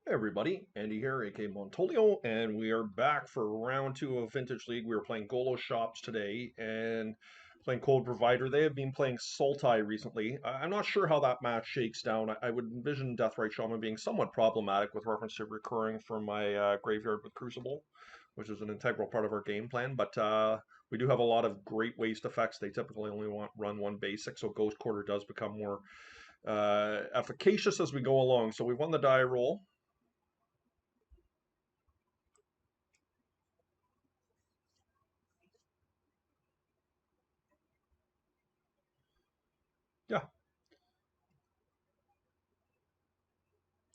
Hey everybody, Andy here, aka Montolio, and we are back for round two of Vintage League. We were playing Golos Shops today and playing Cold Provider. They have been playing Sultai recently. I'm not sure how that match shakes down. I would envision Deathrite Shaman being somewhat problematic with reference to recurring from my graveyard with Crucible, which is an integral part of our game plan. But we do have a lot of great waste effects. They typically only run one basic, so Ghost Quarter does become more efficacious as we go along. So we won the die roll. Yeah,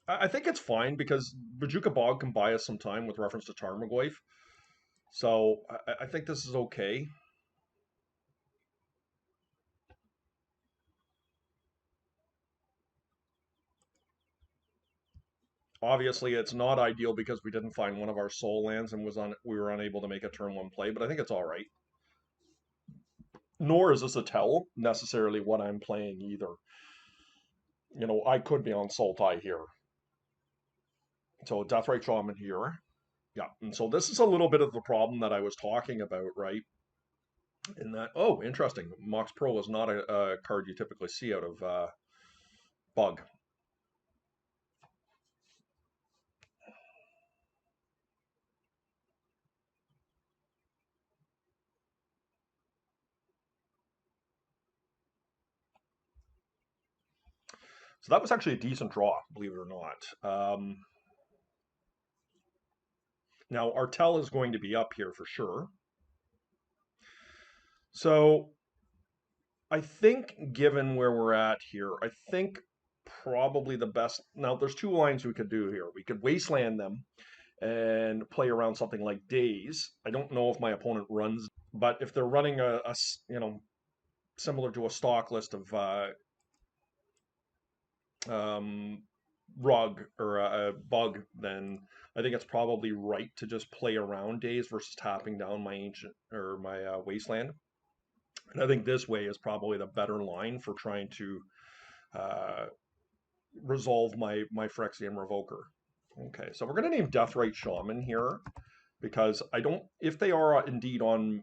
I think it's fine because Bajuka Bog can buy us some time with reference to Tarmogoyf. So I think this is okay. Obviously, it's not ideal because we didn't find one of our soul lands and we were unable to make a turn one play, but I think it's all right. Nor is this a tell necessarily what I'm playing either. I could be on Sultai here. So Deathrite Shaman here. Yeah, and so this is a little bit of the problem that I was talking about, right? In that, oh, interesting. Mox Pro is not a card you typically see out of Bug. So that was actually a decent draw, believe it or not. Now, Artel is going to be up here for sure. So I think, given where we're at here, I think probably the best. Now, there's two lines we could do here. We could wasteland them and play around something like Days. I don't know if my opponent runs, but if they're running similar to a stock list of um, rug or a bug, then I think it's probably right to just play around Days versus tapping down my ancient or my wasteland. And I think this way is probably the better line for trying to uh, resolve my Phyrexian Revoker. Okay, so we're going to name Deathrite Shaman here because I don't. If they are indeed on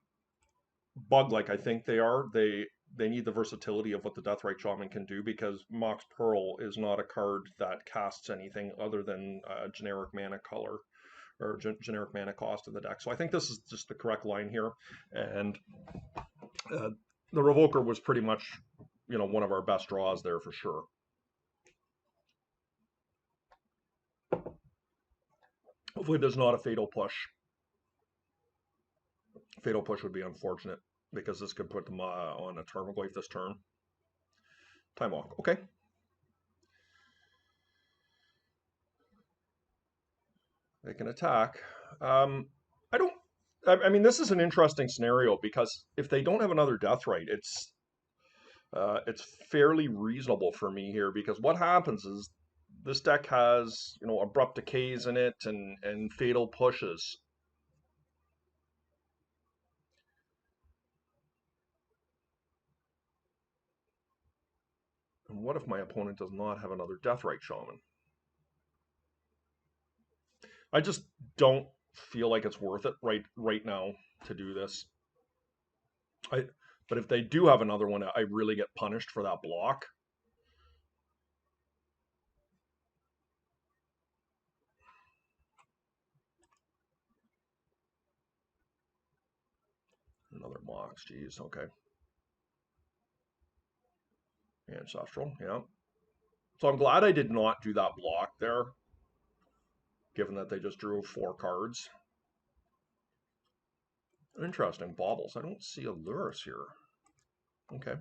bug like I think they are, they need the versatility of what the Deathrite Shaman can do because Mox Pearl is not a card that casts anything other than generic mana color or generic mana cost in the deck. So I think this is just the correct line here, and uh, the Revoker was pretty much one of our best draws there for sure. Hopefully, there's not a fatal push. Fatal push would be unfortunate because this could put them on a Tarmogoyf this turn. Time walk. Okay. They can attack. I don't. I mean, this is an interesting scenario because if they don't have another Deathrite, it's fairly reasonable for me here because what happens is this deck has abrupt decays in it and fatal pushes. And what if my opponent does not have another Deathrite Shaman? I just don't feel like it's worth it right now to do this. I but if they do have another one, I really get punished for that block. Another Mox, geez, okay. Ancestral, yeah. So I'm glad I did not do that block there, given that they just drew 4 cards. Interesting, baubles. I don't see a Lurus here. Okay.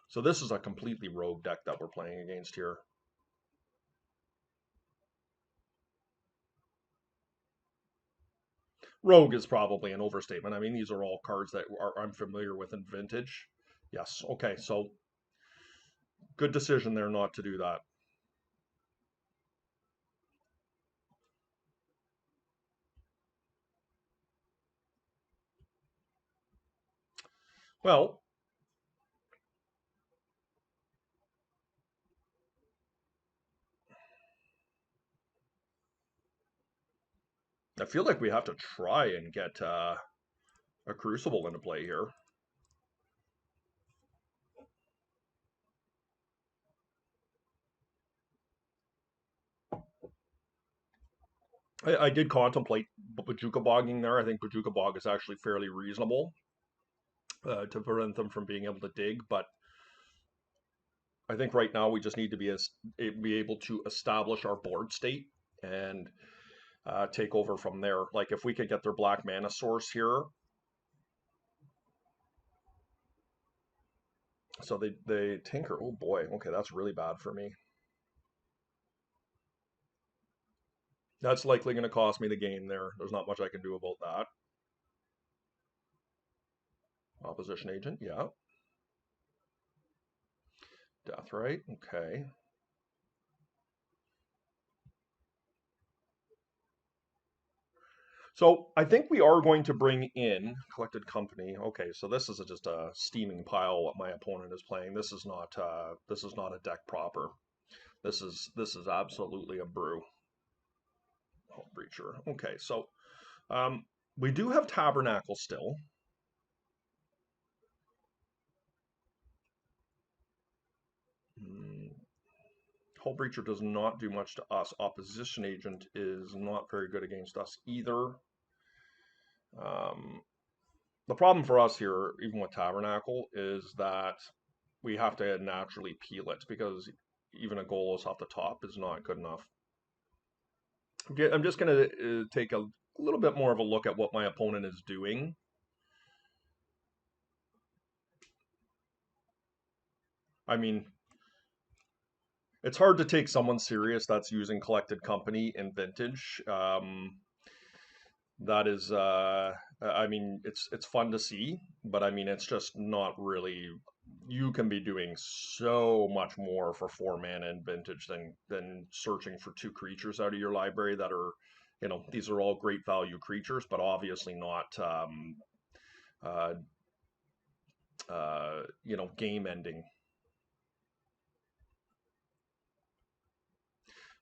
So this is a completely rogue deck that we're playing against here. Rogue is probably an overstatement. I mean, these are all cards that I'm familiar with in Vintage. Yes, okay, so good decision there not to do that. Well, I feel like we have to try and get a Crucible into play here. I did contemplate Bajuka bogging there. I think Bajuka bog is actually fairly reasonable to prevent them from being able to dig, but I think right now we just need to be able to establish our board state and take over from there. Like if we could get their black mana source here, so they tinker. Oh boy, okay, that's really bad for me. That's likely going to cost me the game there. There's not much I can do about that. Opposition agent, yeah. Death right, okay. So I think we are going to bring in collected company. Okay, so this is just a steaming pile what my opponent is playing. This is not a deck proper. This is absolutely a brew. Oh, breacher. Okay, so um, we do have Tabernacle still. Hmm. Hull Breacher does not do much to us. Opposition Agent is not very good against us either. Um, the problem for us here, even with Tabernacle, is that we have to naturally peel it because even a Golos off the top is not good enough. I'm just going to take a little bit more of a look at what my opponent is doing. I mean, it's hard to take someone serious that's using collected company in vintage. That is, I mean, it's fun to see, but I mean, it's just not really. You can be doing so much more for 4 mana in vintage than searching for 2 creatures out of your library that are, these are all great value creatures, but obviously not, uh, game ending.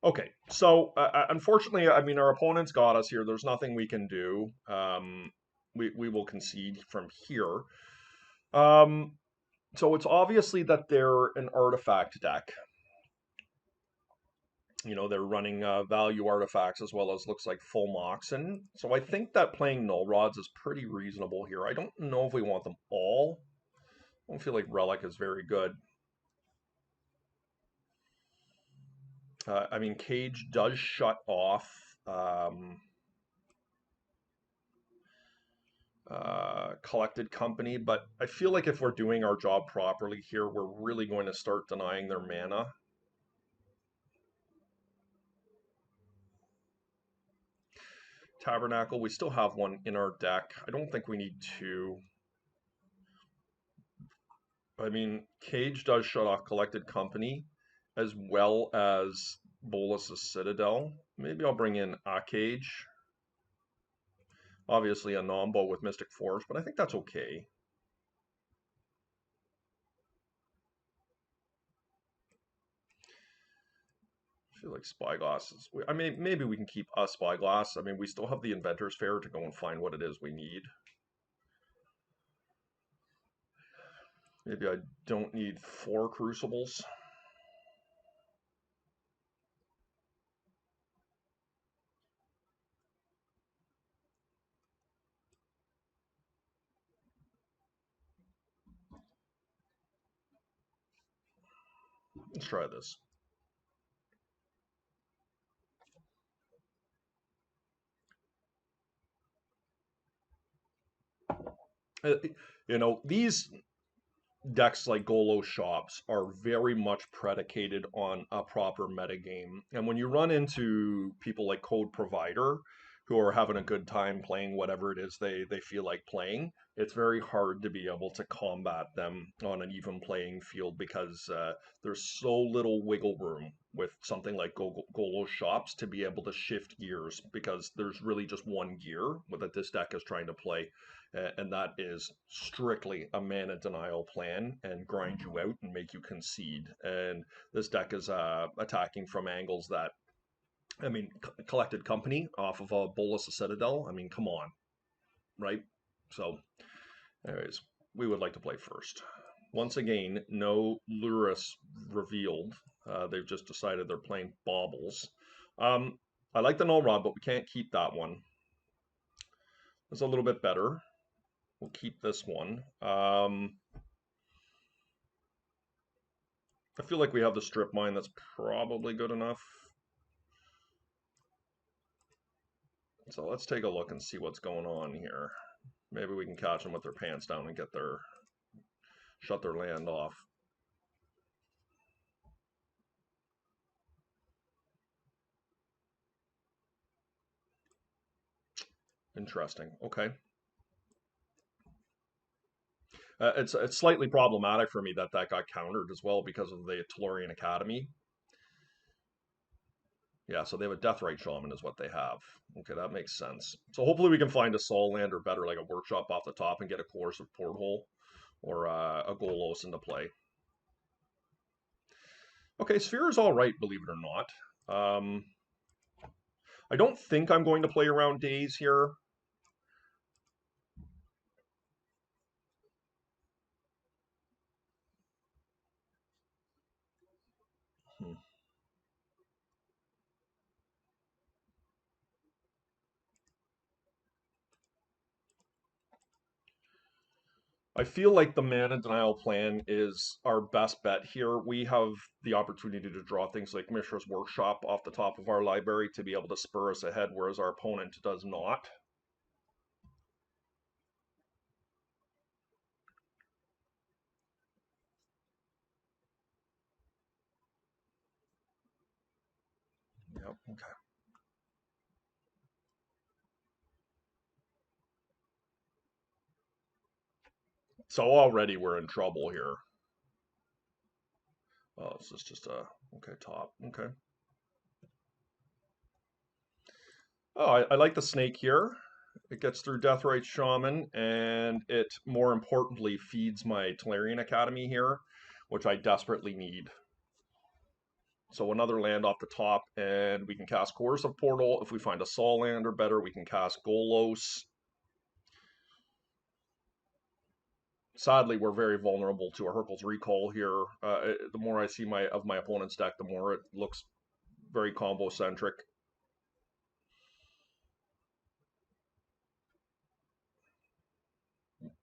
Okay, so unfortunately, I mean, our opponent's got us here. There's nothing we can do. We will concede from here. Um, so it's obviously that they're an artifact deck. They're running value artifacts as well as looks like full Moxen. So I think that playing Null Rods is pretty reasonable here. I don't know if we want them all. I don't feel like Relic is very good. I mean, Cage does shut off collected company, but I feel like if we're doing our job properly here, we're really going to start denying their mana. Tabernacle, we still have one in our deck. I don't think we need two. I mean, Cage does shut off collected company as well as Bolas's Citadel. Maybe I'll bring in a Cage. Obviously a Nombo with Mystic Force, but I think that's okay. I feel like Spyglass is. I mean, maybe we can keep a Spyglass. I mean, we still have the Inventor's Fair to go and find what it is we need. Maybe I don't need 4 Crucibles. Let's try this. Uh, these decks like Golos Shops are very much predicated on a proper metagame. And when you run into people like Code Provider who are having a good time playing whatever it is they feel like playing, it's very hard to be able to combat them on an even playing field because there's so little wiggle room with something like Golos Shops to be able to shift gears because there's really just one gear that this deck is trying to play, and that is strictly a mana denial plan and grind you out and make you concede. And this deck is attacking from angles that I mean, collected company off of a Bolus of Citadel. I mean, come on, right? So, anyways, we would like to play first. Once again, no Luris revealed. They've just decided they're playing Baubles. I like the Null Rod, but we can't keep that one. It's a little bit better. We'll keep this one. I feel like we have the strip mine. That's probably good enough. So let's take a look and see what's going on here. Maybe we can catch them with their pants down and shut their land off. Interesting. Okay. It's slightly problematic for me that got countered as well because of the Tellurian Academy. Yeah, so they have a Deathrite Shaman is what they have. Okay, that makes sense. So hopefully we can find a Soul Land or better, like a Workshop off the top and get a Coercive Porthole or a Golos into play. Okay, Sphere is all right, believe it or not. I don't think I'm going to play around days here. Hmm. I feel like the Mana Denial plan is our best bet here. We have the opportunity to draw things like Mishra's Workshop off the top of our library to be able to spur us ahead, whereas our opponent does not. Yep, okay. So already we're in trouble here. Oh, this is just a, okay, top, okay. Oh, I like the snake here. It gets through Deathrite Shaman, and it, more importantly, feeds my Tellurian Academy here, which I desperately need. So another land off the top, and we can cast Coercive Portal. If we find a Sol land or better, we can cast Golos. Sadly, we're very vulnerable to a Hurkyl's Recall here. The more I see my opponent's deck, the more it looks very combo-centric.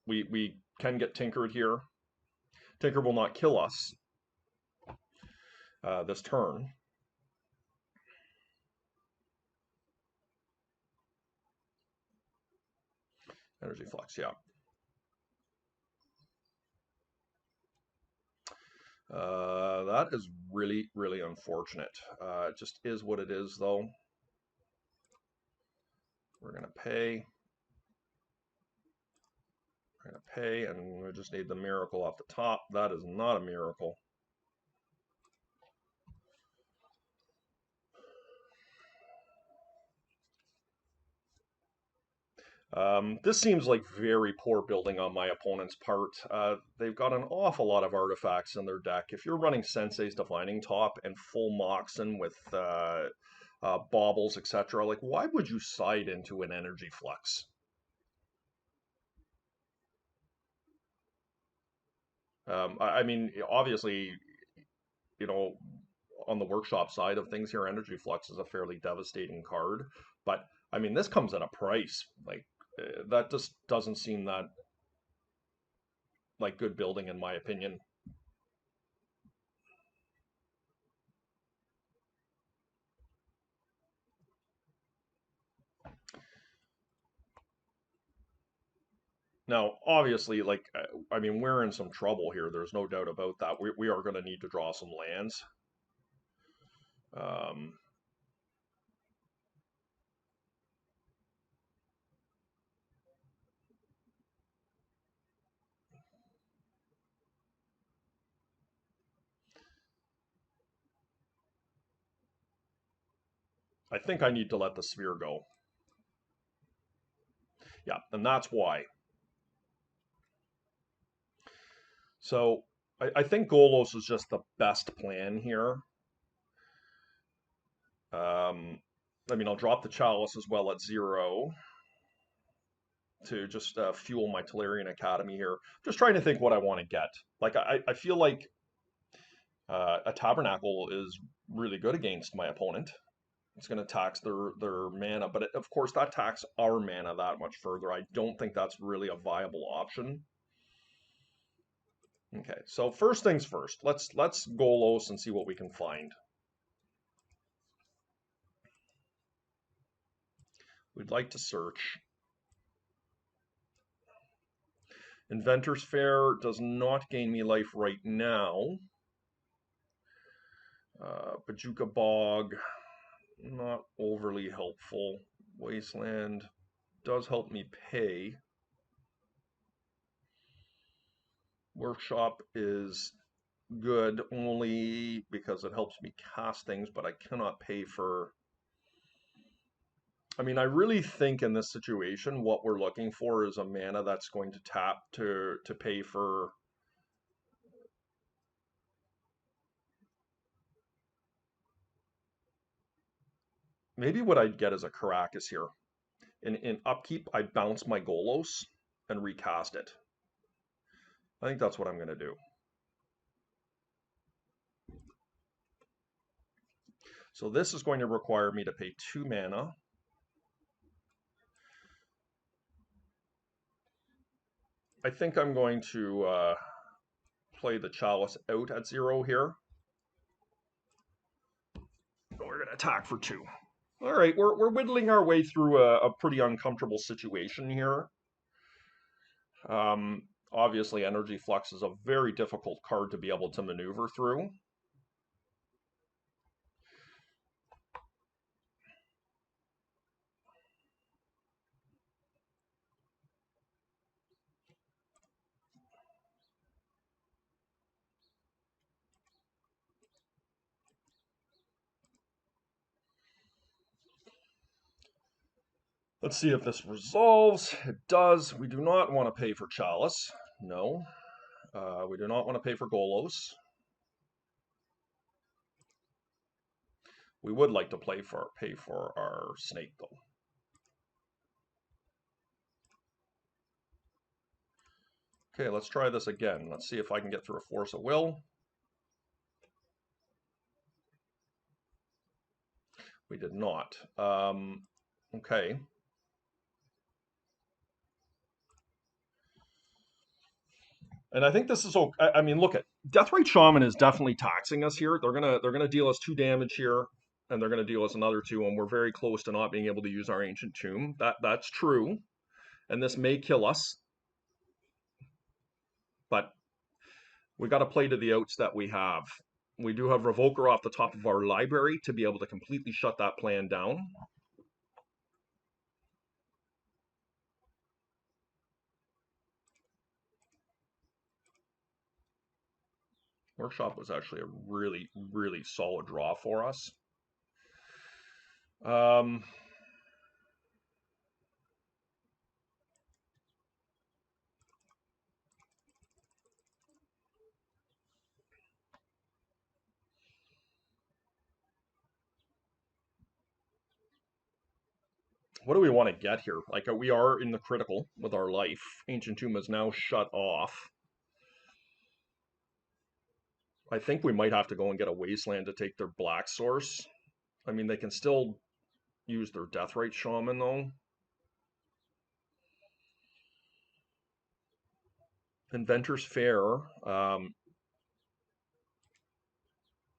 We can get Tinkered here. Tinker will not kill us this turn. Energy Flux, yeah. That is really, really unfortunate. It just is what it is, though. We're going to pay. We're going to pay, and we just need the miracle off the top. That is not a miracle. This seems like very poor building on my opponent's part. They've got an awful lot of artifacts in their deck. If you're running Sensei's Defining Top and full Moxen with baubles, etc., like why would you side into an Energy Flux? I mean, obviously, you know, on the workshop side of things here, Energy Flux is a fairly devastating card. But I mean, this comes at a price. Like that just doesn't seem that like good building in my opinion. Now, obviously, like I mean, we're in some trouble here. There's no doubt about that. We are going to need to draw some lands. Um, I think I need to let the sphere go. Yeah, and that's why. So I think Golos is just the best plan here. I mean, I'll drop the Chalice as well at 0 to just fuel my Tolarian Academy here. Just trying to think what I want to get. Like, I feel like a Tabernacle is really good against my opponent. It's going to tax their mana, but of course that tax our mana that much further. I don't think that's really a viable option. Okay, so first things first, let's Golos and see what we can find. We'd like to search. Inventor's Fair does not gain me life right now. Bajuka Bog, not overly helpful. Wasteland does help me pay. Workshop is good only because it helps me cast things, but I cannot pay for... I mean, I really think in this situation, what we're looking for is a mana that's going to tap to pay for... Maybe what I'd get is a Caracas here. In upkeep, I bounce my Golos and recast it. I think that's what I'm going to do. So this is going to require me to pay 2 mana. I think I'm going to play the Chalice out at 0 here. We're going to attack for 2. All right, we're whittling our way through a pretty uncomfortable situation here. Obviously, Energy Flux is a very difficult card to be able to maneuver through. Let's see if this resolves. It does. We do not want to pay for Chalice. No. We do not want to pay for Golos. We would like to pay for our Snake, though. Okay, let's try this again. Let's see if I can get through a Force of Will. We did not. Okay. And I think this is okay. I mean, look at Deathrite Shaman is definitely taxing us here. They're gonna deal us 2 damage here, and they're gonna deal us another 2, and we're very close to not being able to use our Ancient Tomb. That's true, and this may kill us, but we got to play to the outs that we have. We do have Revoker off the top of our library to be able to completely shut that plan down. Workshop was actually a really, really solid draw for us. What do we want to get here? Like, we are in the critical with our life. Ancient Tomb is now shut off. I think we might have to go and get a Wasteland to take their Black Source. I mean, they can still use their Deathrite Shaman, though. Inventor's Fair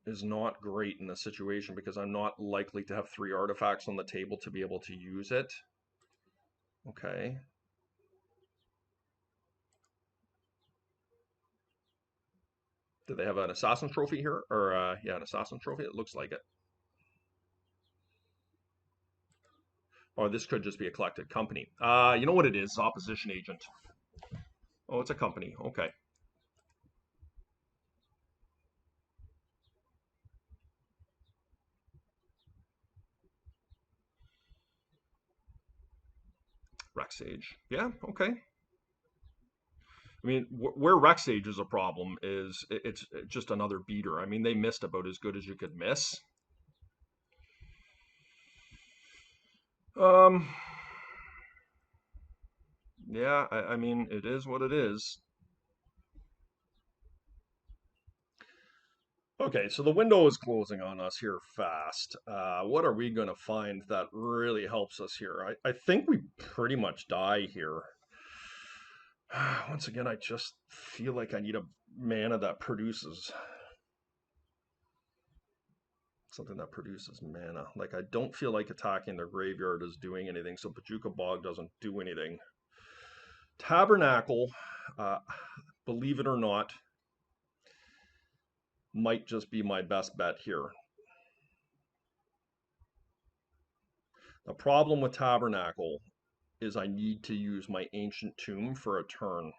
is not great in this situation because I'm not likely to have 3 artifacts on the table to be able to use it. Okay. Do they have an Assassin Trophy here? Or, yeah, an Assassin Trophy? It looks like it. Or this could just be a collected company. You know what it is? Opposition Agent. Oh, it's a company. Okay. Rex Age. Yeah, okay. I mean, where Rex Age is a problem is it's just another beater. I mean, they missed about as good as you could miss. Um, yeah, I mean, it is what it is. Okay, so the window is closing on us here fast. What are we going to find that really helps us here? I think we pretty much die here. Once again, I just feel like I need a mana that produces something that produces mana. Like, I don't feel like attacking their graveyard is doing anything, so Bajuka Bog doesn't do anything. Tabernacle, uh, believe it or not, might just be my best bet here. The problem with Tabernacle is I need to use my Ancient Tomb for a turn.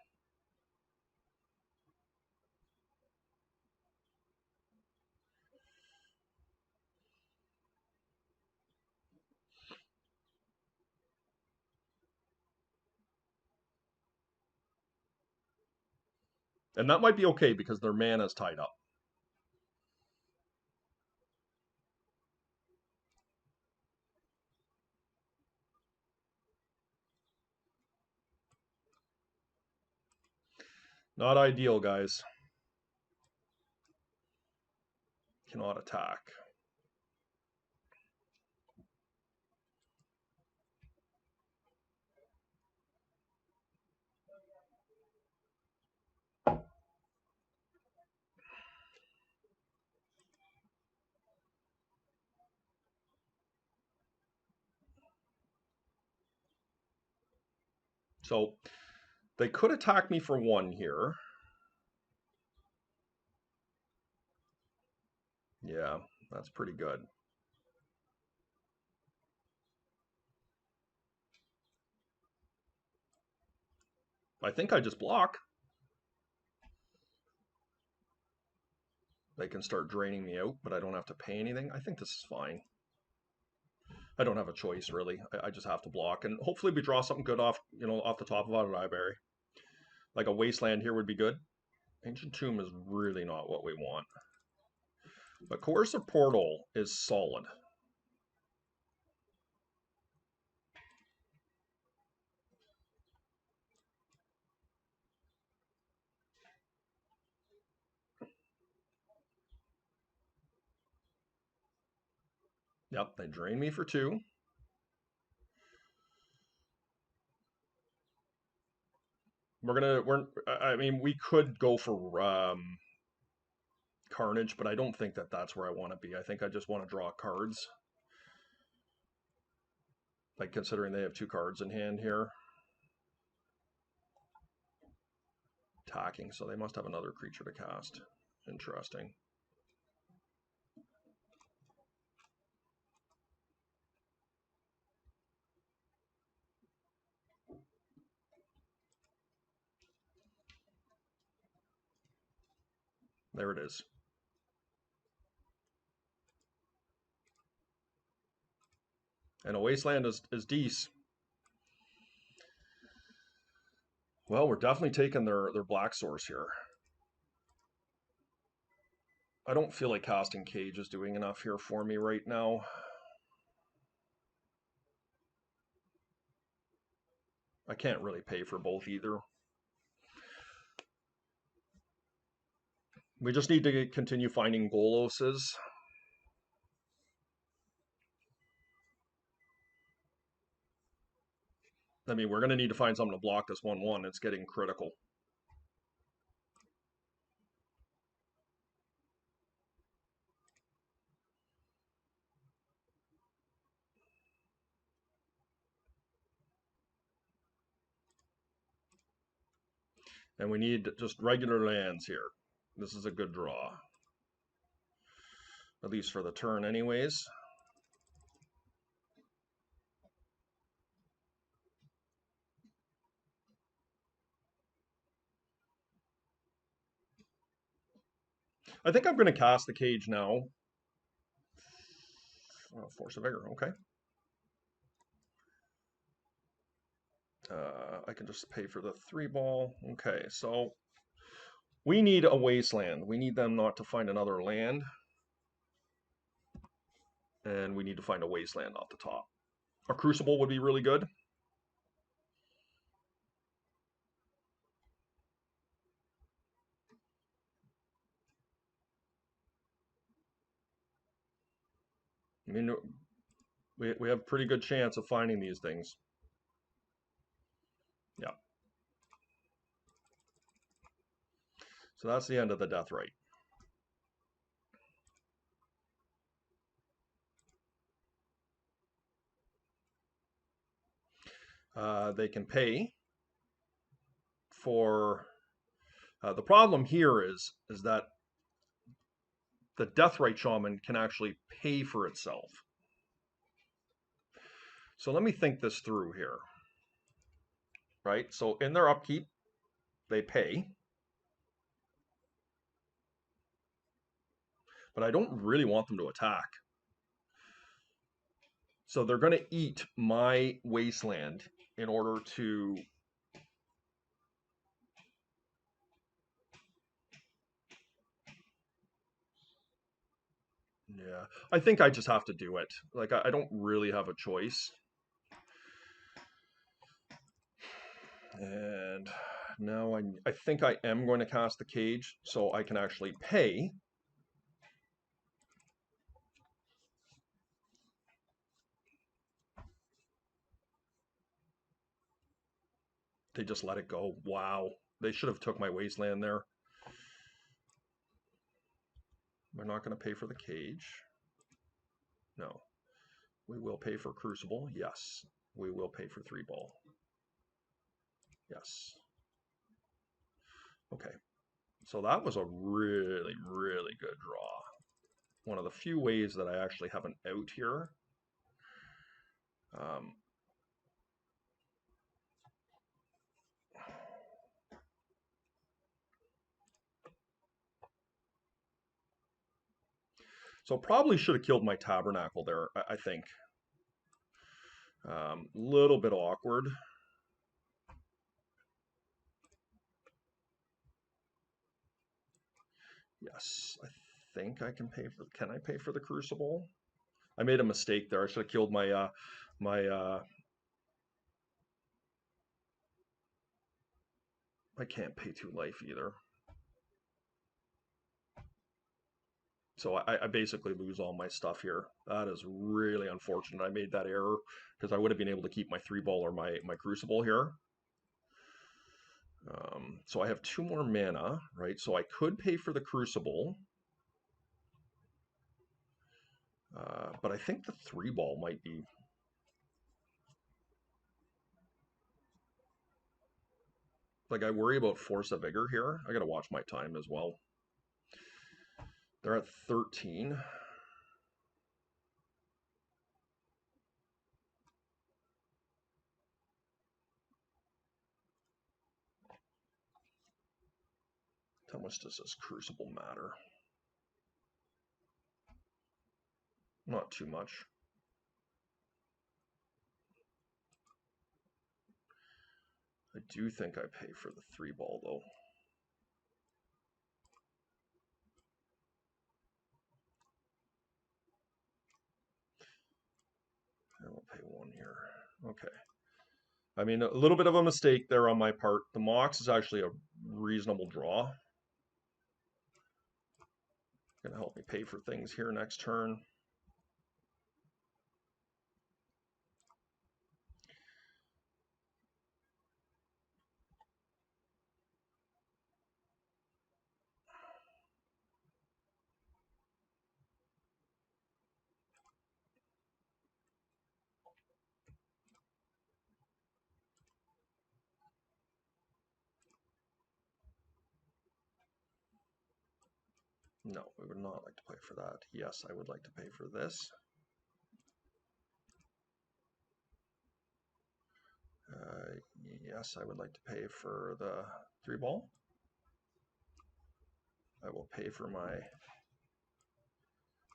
And that might be okay because their mana is tied up. Not ideal, guys. Cannot attack. So they could attack me for one here. Yeah, that's pretty good. I think I just block. They can start draining me out, but I don't have to pay anything. I think this is fine. I don't have a choice really. I just have to block, and hopefully we draw something good off, off the top of our library. Like a wasteland here would be good. Ancient Tomb is really not what we want, but Coercive Portal is solid. Yep, they drain me for two. I mean, we could go for Carnage, but I don't think that that's where I want to be. I think I just want to draw cards. Like, considering they have two cards in hand here. Attacking, so they must have another creature to cast. Interesting. There it is. And a wasteland is Dees. Well, we're definitely taking their black source here. I don't feel like casting Cage is doing enough here for me right now. I can't really pay for both either. We just need to continue finding Goloses. I mean, we're going to need to find something to block this 1/1. It's getting critical. And we need just regular lands here. This is a good draw. At least for the turn anyways. I think I'm going to cast the Cage now. Force of Vigor, okay. I can just pay for the 3 ball. Okay, so we need a wasteland. We need them not to find another land. And we need to find a wasteland off the top. A Crucible would be really good. I mean, we have pretty good chance of finding these things. Yeah. So that's the end of the death right. They can pay for. The problem here is that the death right shaman can actually pay for itself. So let me think this through here. Right. So in their upkeep, they pay, but I don't really want them to attack. So they're going to eat my wasteland in order to. Yeah, I think I just have to do it. Like I don't really have a choice. And now I think I am going to cast the cage so I can actually pay. They just let it go. Wow. They should have took my wasteland there. We're not going to pay for the cage. No. We will pay for Crucible. Yes. We will pay for 3-ball. Yes. Okay. So that was a really, really good draw. One of the few ways that I actually have an out here. Um, so probably should have killed my Tabernacle there, I think. Little bit awkward. Yes, I think I can pay for. Can I pay for the Crucible? I made a mistake there. I should have killed my. I can't pay 2 life either. So I basically lose all my stuff here. That is really unfortunate. I made that error because I would have been able to keep my 3-ball or my Crucible here. So I have 2 more mana, right? So I could pay for the Crucible. But I think the 3-ball might be. Like, I worry about Force of Vigor here. I got to watch my time as well. They're at 13. How much does this Crucible matter? Not too much. I do think I pay for the 3-ball, though. I will pay 1 here. Okay. I mean, a little bit of a mistake there on my part. The Mox is actually a reasonable draw. Going to help me pay for things here next turn. No, we would not like to pay for that. Yes, I would like to pay for this. Yes, I would like to pay for the 3-ball. I will pay for my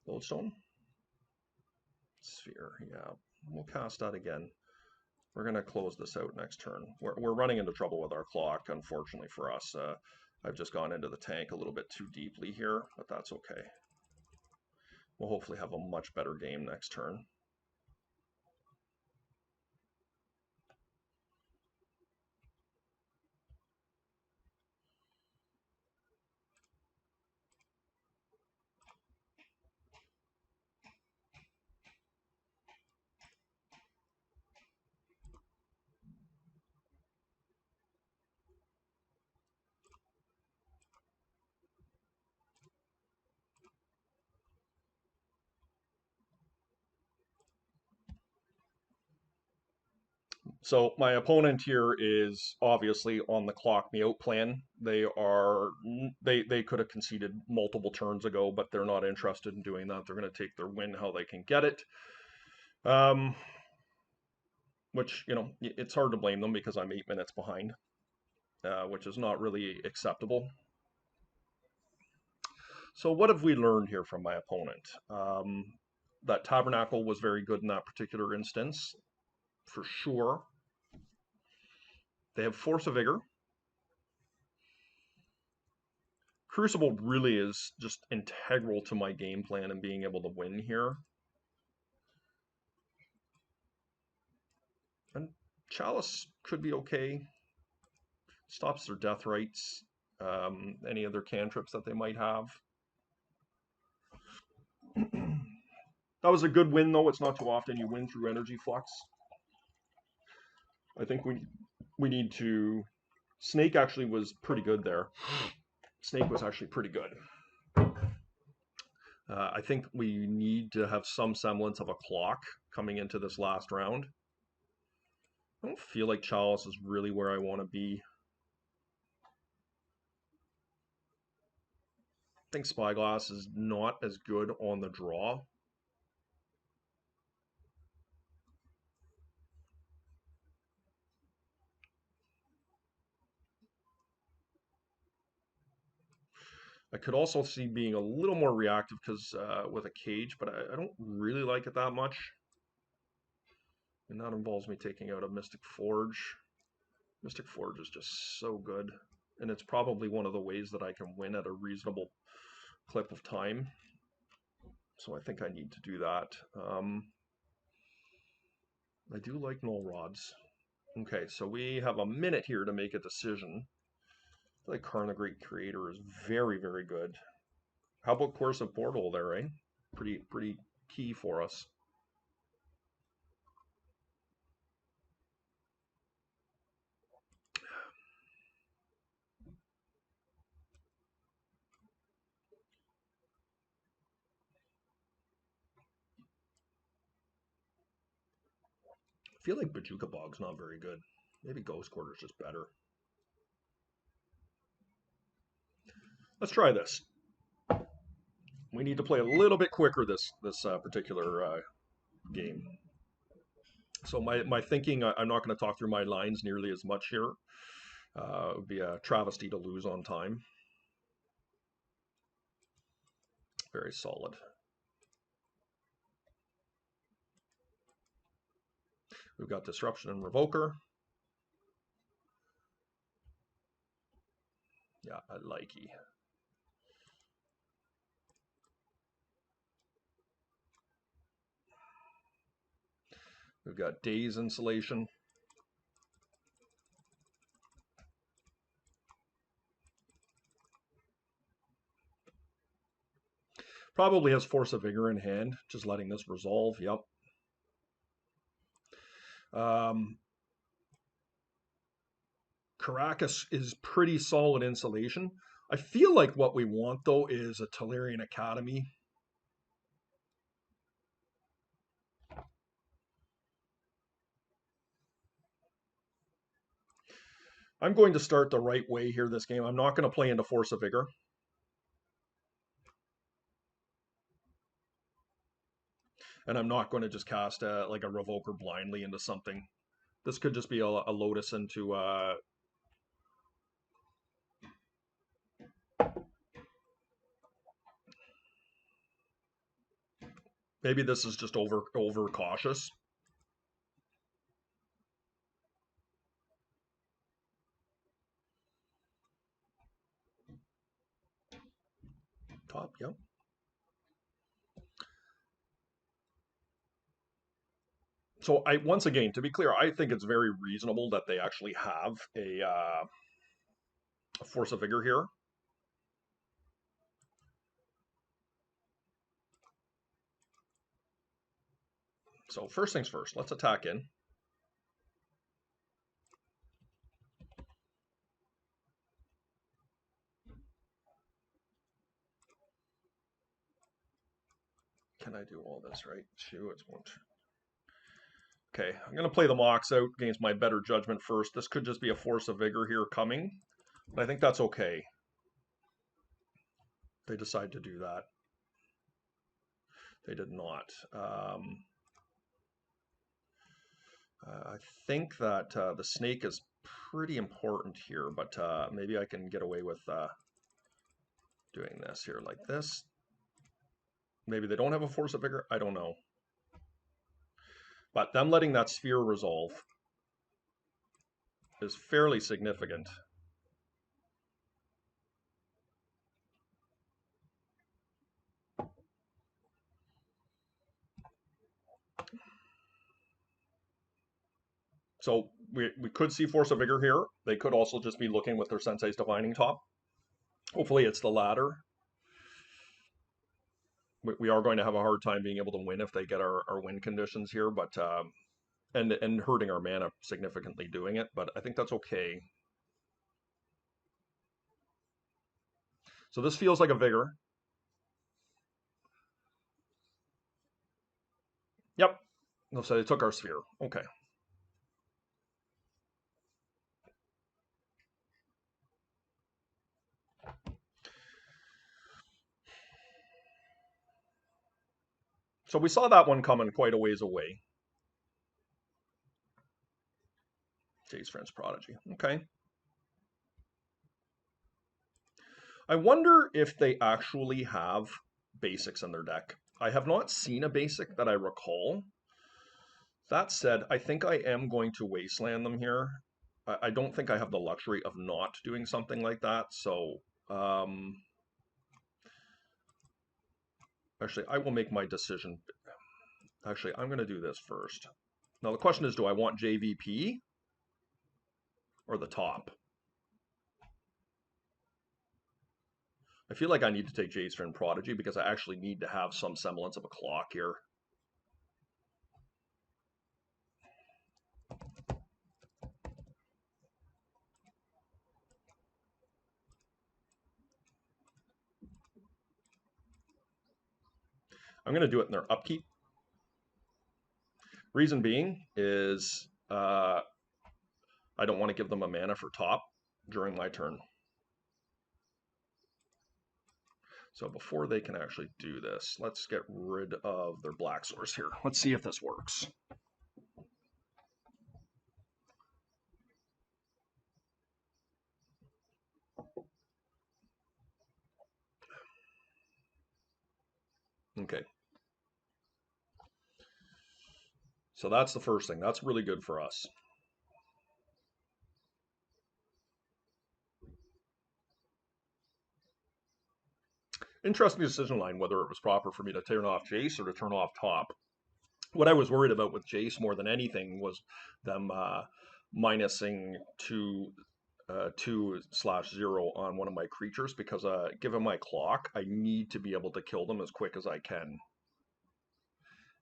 Lodestone. Sphere, yeah. We'll cast that again. We're going to close this out next turn. We're running into trouble with our clock, unfortunately for us. I've just gone into the tank a little bit too deeply here, but that's okay. We'll hopefully have a much better game next turn. So my opponent here is obviously on the clock me out plan. They could have conceded multiple turns ago, but they're not interested in doing that. They're going to take their win how they can get it. Um, which, it's hard to blame them because I'm 8 minutes behind, which is not really acceptable. So what have we learned here from my opponent? That Tabernacle was very good in that particular instance, for sure. They have Force of Vigor. Crucible really is just integral to my game plan and being able to win here. And Chalice could be okay. Stops their death rights, any other cantrips that they might have. That was a good win, though. It's not too often you win through energy flux. I think we need to... Snake actually was pretty good there. Snake was actually pretty good. I think we need to have some semblance of a clock coming into this last round. I don't feel like Chalice is really where I want to be. I think Spyglass is not as good on the draw. I could also see being a little more reactive because with a cage, but I don't really like it that much. And that involves me taking out a Mystic Forge. Mystic Forge is just so good. And it's probably one of the ways that I can win at a reasonable clip of time. So I think I need to do that. I do like null rods. Okay, so we have a minute here to make a decision. I feel like Karn the Great Creator is very, very good. How about Course of Portal there, eh? Pretty key for us. I feel like Bajuka Bog's not very good. Maybe Ghost Quarter's just better. Let's try this. We need to play a little bit quicker this particular game. So my thinking, I'm not going to talk through my lines nearly as much here. It would be a travesty to lose on time. Very solid. We've got Disruption and Revoker. Yeah, I likey. We've got Daze Insulation. Probably has Force of Vigor in hand, just letting this resolve. Yep. Caracas is pretty solid insulation. I feel like what we want, though, is a Tellurian Academy. I'm going to start the right way here this game. I'm not going to play into Force of Vigor. And I'm not going to just cast like a Revoker blindly into something. This could just be a Lotus into... maybe this is just over cautious. Top, yep. So once again, to be clear, I think it's very reasonable that they actually have a Force of Vigor here. So first things first, let's attack in. Can I do all this, right? Two, it's one. Okay, I'm going to play the Mox out against my better judgment first. This could just be a Force of Vigor here coming, but I think that's okay. They decide to do that. They did not. I think that the snake is pretty important here, but maybe I can get away with doing this here like this. Maybe they don't have a Force of Vigor. I don't know. But them letting that sphere resolve is fairly significant. So we could see Force of Vigor here. They could also just be looking with their Sensei's Divining Top. Hopefully it's the latter. We are going to have a hard time being able to win if they get our win conditions here, but and hurting our mana significantly doing it, but I think that's okay. So this feels like a Vigor. Yep. So they took our sphere. Okay. So we saw that one coming quite a ways away. Jace Friend's Prodigy. Okay. I wonder if they actually have basics in their deck. I have not seen a basic that I recall. That said, I think I am going to wasteland them here. I don't think I have the luxury of not doing something like that. So, actually, I will make my decision. Actually, I'm going to do this first. Now, the question is, do I want JVP or the top? I feel like I need to take Jace Friend Prodigy because I actually need to have some semblance of a clock here. I'm going to do it in their upkeep. Reason being is I don't want to give them a mana for top during my turn. So before they can actually do this, let's get rid of their black source here. Let's see if this works. Okay. So that's the first thing. That's really good for us. Interesting decision line, whether it was proper for me to turn off Jace or to turn off top. What I was worried about with Jace more than anything was them minusing 2/0 on one of my creatures because given my clock, I need to be able to kill them as quick as I can.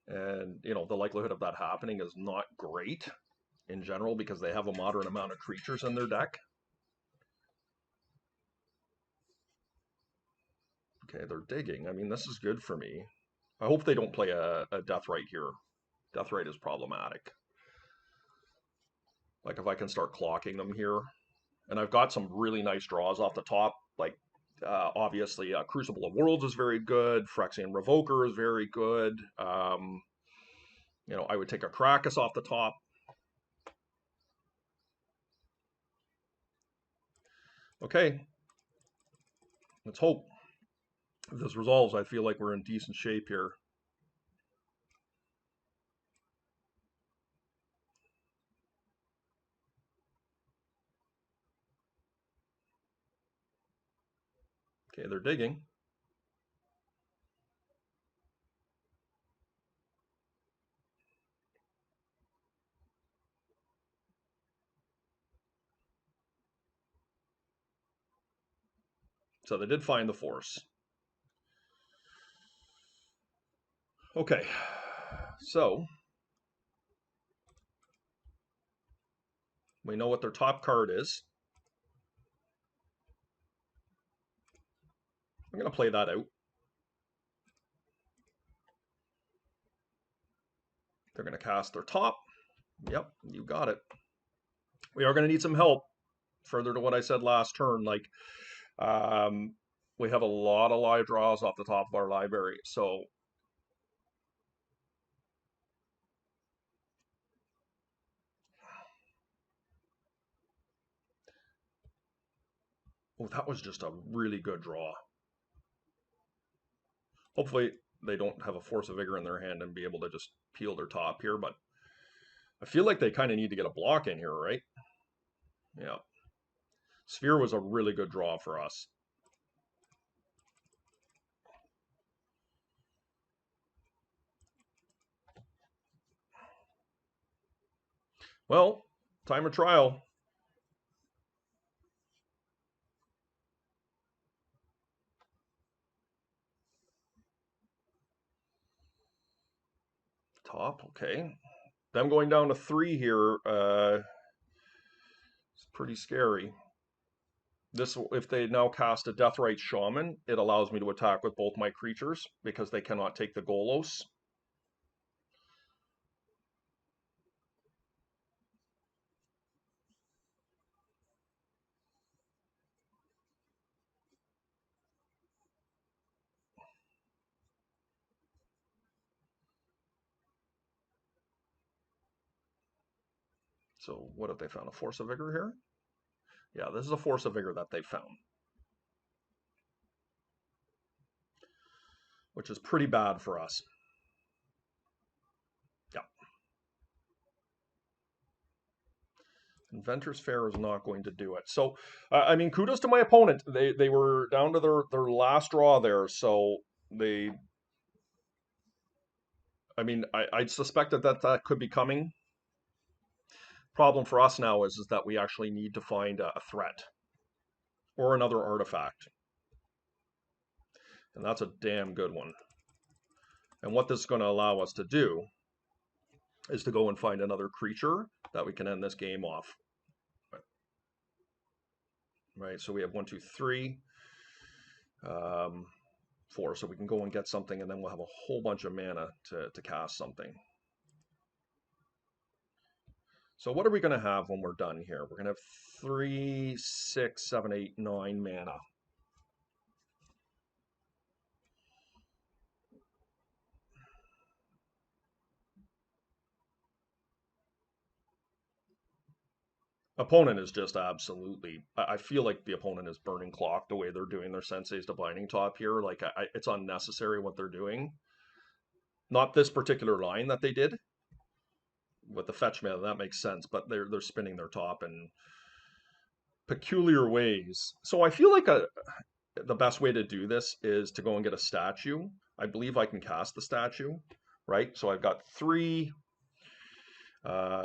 And, you know, the likelihood of that happening is not great in general because they have a moderate amount of creatures in their deck. Okay, they're digging. I mean, this is good for me. I hope they don't play a Deathrite here. Deathrite is problematic. Like if I can start clocking them here. And I've got some really nice draws off the top. Like, obviously, Crucible of Worlds is very good. Phyrexian Revoker is very good. You know, I would take a Krakus off the top. Okay. Let's hope. If this resolves, I feel like we're in decent shape here. Okay, they're digging. So they did find the force. Okay, so we know what their top card is. I'm going to play that out. They're going to cast their top. Yep, you got it. We are going to need some help. Further to what I said last turn, like um, we have a lot of live draws off the top of our library. So, oh, that was just a really good draw. Hopefully, they don't have a Force of Vigor in their hand and be able to just peel their top here. But I feel like they kind of need to get a block in here, right? Yeah. Sphere was a really good draw for us. Well, time of trial. Top, okay. Them going down to 3 here, it's pretty scary. This, if they now cast a Deathrite Shaman, it allows me to attack with both my creatures because they cannot take the Golos. So what have they found? A Force of Vigor here? Yeah, this is a Force of Vigor that they found, which is pretty bad for us. Yeah. Inventor's Fair is not going to do it. So, I mean, kudos to my opponent. They were down to their last draw there, so they. I mean, I suspected that that could be coming. Problem for us now is that we actually need to find a threat or another artifact, and that's a damn good one. And what this is going to allow us to do is to go and find another creature that we can end this game off. Right, so we have 1, 2, 3, 4, so we can go and get something, and then we'll have a whole bunch of mana to cast something. So what are we going to have when we're done here? We're going to have 3, 6, 7, 8, 9 mana. Opponent is just absolutely. I feel like the opponent is burning clock the way they're doing their Sensei's to Binding Top here. Like it's unnecessary what they're doing. Not this particular line that they did with the fetch mana. That makes sense, but they're spinning their top in peculiar ways. So I feel like the best way to do this is to go and get a statue. I believe I can cast the statue, right? So I've got 3,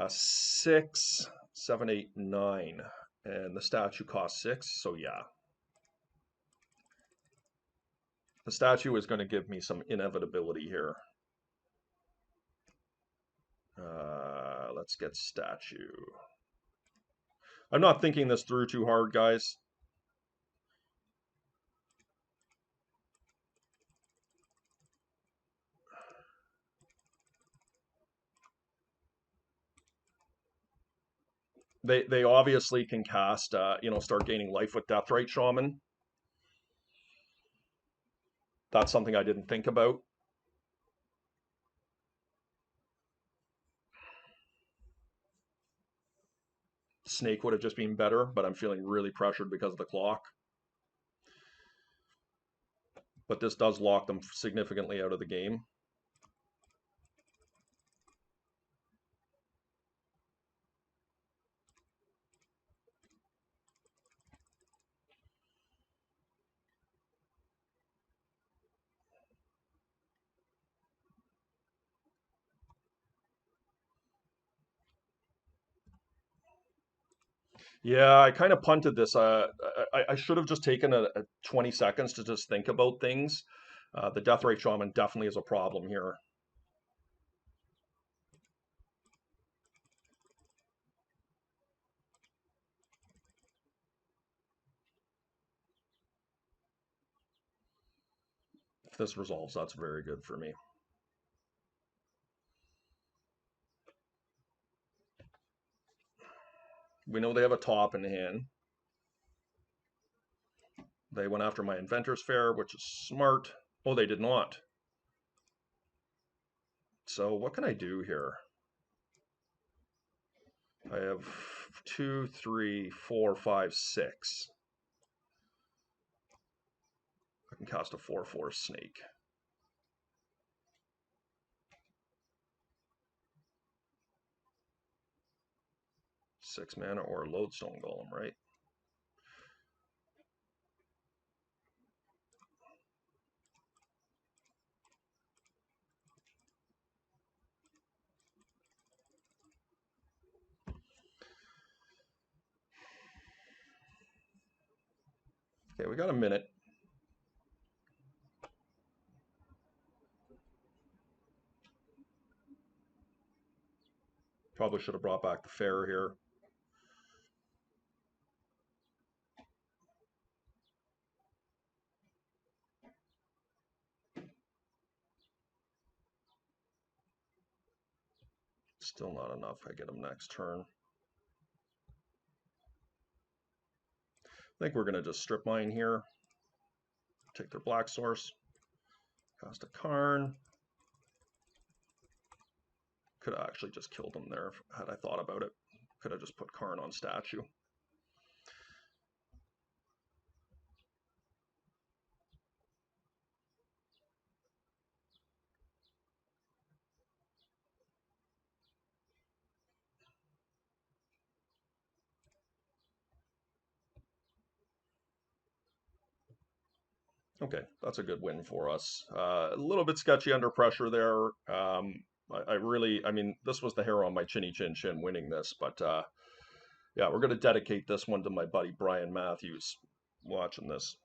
6, 7, 8, 9, and the statue costs 6. So yeah, the statue is going to give me some inevitability here. Let's get statue. I'm not thinking this through too hard, guys. They obviously can cast, start gaining life with Deathrite Shaman. That's something I didn't think about. Snake would have just been better, but I'm feeling really pressured because of the clock. But this does lock them significantly out of the game. Yeah, I kind of punted this. I should have just taken a 20 seconds to just think about things. The Deathrite Shaman definitely is a problem here. If this resolves, that's very good for me. We know they have a top in hand. They went after my Inventor's Fair, which is smart. Oh, they did not. So what can I do here? I have 2, 3, 4, 5, 6. I can cast a 4/4 snake. 6 mana or Lodestone Golem, right? Okay, we got a minute. Probably should have brought back the fair here. Still not enough. I get them next turn. I think we're going to just strip mine here. Take their black source. Cast a Karn. Could have actually just killed them there had I thought about it. Could have just put Karn on statue. Okay, that's a good win for us. A little bit sketchy under pressure there. I mean, this was the hair on my chinny chin chin winning this, but yeah, we're going to dedicate this one to my buddy Brian Matthews watching this.